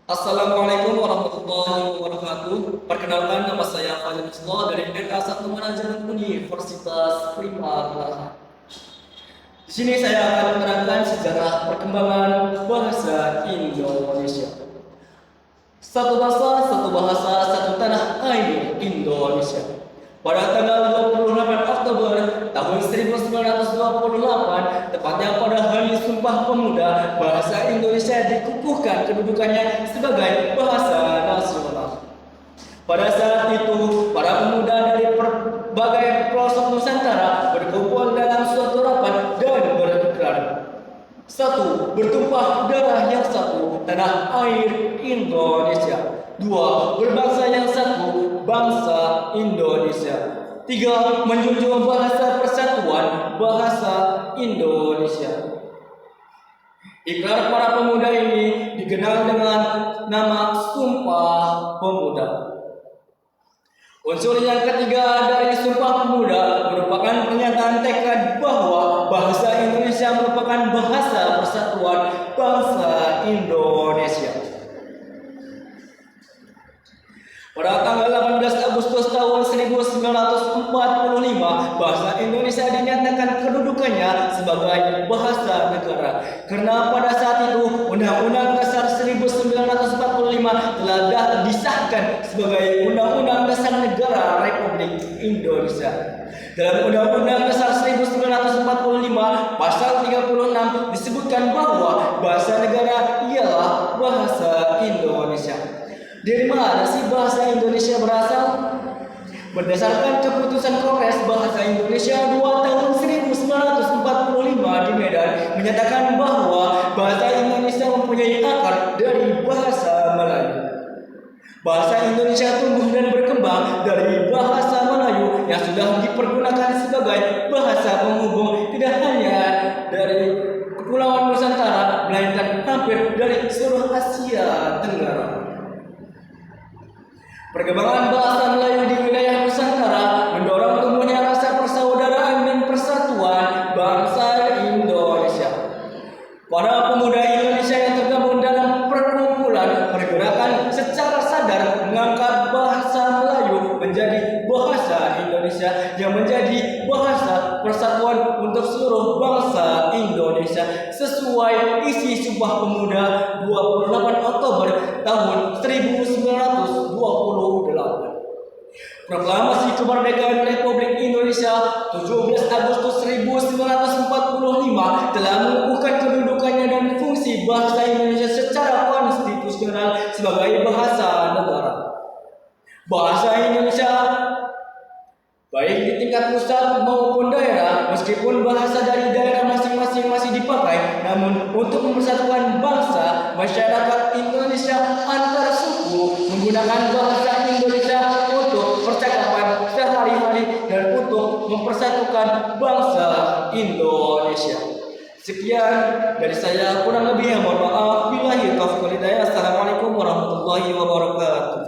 Assalamualaikum warahmatullahi wabarakatuh. Perkenalkan, nama saya Fadil Muslo dari NK1 Manajemen Universitas Primata. Di sini saya akan menerangkan sejarah perkembangan bahasa Indonesia. Satu bahasa, satu bahasa, satu tanah air Indonesia. Pada tanggal 28 Oktober tahun 1928, tepatnya pada Hari Sumpah Pemuda, bahasa Indonesia dikukuhkan kedudukannya sebagai bahasa nasional. Pada saat itu, para pemuda dari berbagai pelosok Nusantara berkumpul dalam suatu rapat dan berikrar. Satu, bertumpah darah yang satu, tanah air Indonesia. Dua, berbangsa yang satu, bangsa Indonesia. Tiga, menjunjung bahasa persatuan, bahasa Indonesia. Ikrar para pemuda ini dikenal dengan nama Sumpah Pemuda. Unsur yang ketiga dari Sumpah Pemuda merupakan pernyataan tekad bahwa bahasa Indonesia merupakan bahasa persatuan bangsa Indonesia. Pada tanggal 18 Agustus tahun 1945, bahasa Indonesia dinyatakan kedudukannya sebagai bahasa negara. Karena pada saat itu Undang-Undang Dasar 1945 telah disahkan sebagai Undang-Undang Dasar Negara Republik Indonesia. Dalam Undang-Undang Dasar 1945 pasal 36 disebutkan bahwa bahasa negara ialah bahasa Indonesia. Dari mana sih bahasa Indonesia berasal? Berdasarkan keputusan Kongres Bahasa Indonesia 2 tahun 1945 di Medan menyatakan bahwa bahasa Indonesia mempunyai akar dari bahasa Melayu. Bahasa Indonesia tumbuh dan berkembang dari bahasa Melayu yang sudah dipergunakan sebagai bahasa penghubung tidak hanya dari Kepulauan Nusantara melainkan hampir dari seluruh Asia Tenggara. Perkembangan bahasa Melayu di wilayah Nusantara mendorong tumbuhnya rasa persaudaraan dan persatuan bangsa Indonesia. Para pemuda Indonesia yang tergabung dalam perkumpulan pergerakan secara sadar mengangkat bahasa Melayu menjadi bahasa Indonesia yang menjadi bahasa persatuan untuk seluruh bangsa Indonesia sesuai isi Sumpah Pemuda 28 Oktober tahun 1928. Proklamasi Kemerdekaan Republik Indonesia 17 Agustus 1945 telah mengukuhkan kedudukannya dan fungsi bahasa Indonesia secara konstitusional sebagai bahasa negara. Bahasa Indonesia baik di tingkat pusat maupun daerah, meskipun bahasa dari daerah masing-masing masih dipakai, namun untuk mempersatukan bangsa, masyarakat Indonesia antar suku menggunakan bahasa Indonesia untuk percakapan sehari-hari dan untuk mempersatukan bangsa Indonesia. Sekian dari saya, kurang lebih mohon maaf. Billahi taufiq wal hidayah. Assalamualaikum warahmatullahi wabarakatuh.